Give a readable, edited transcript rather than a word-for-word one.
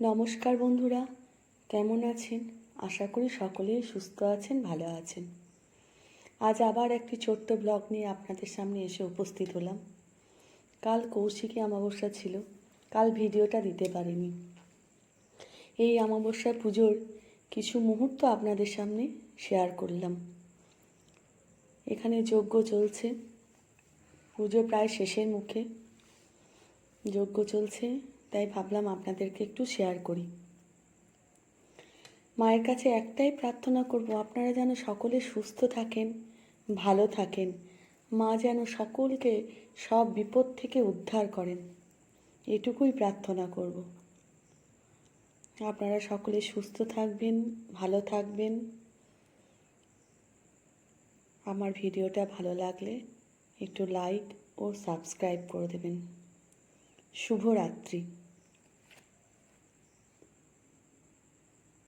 নমস্কার বন্ধুরা, কেমন আছেন? আশা করি সকলেই সুস্থ আছেন, ভালো আছেন। আজ আবার একটি ছোট্ট ব্লগ নিয়ে আপনাদের সামনে এসে উপস্থিত হলাম। কাল কৌশিকী অমাবস্যা ছিল, কাল ভিডিওটা দিতে পারিনি। এই অমাবস্যা পুজোর কিছু মুহূর্ত আপনাদের সামনে শেয়ার করলাম। এখানে যজ্ঞ চলছে, পুজো প্রায় শেষের মুখে, যজ্ঞ চলছে, তাই ভাবলাম আপনাদেরকে একটু শেয়ার করি। মায়ের কাছে একটাই প্রার্থনা করব, আপনারা যেন সকলে সুস্থ থাকেন, ভালো থাকেন। মা যেন সকলকে সব বিপদ থেকে উদ্ধার করেন, এটুকুই প্রার্থনা করব। আপনারা সকলে সুস্থ থাকবেন, ভালো থাকবেন। আমার ভিডিওটা ভালো লাগলে একটু লাইক ও সাবস্ক্রাইব করে দেবেন। শুভরাত্রি।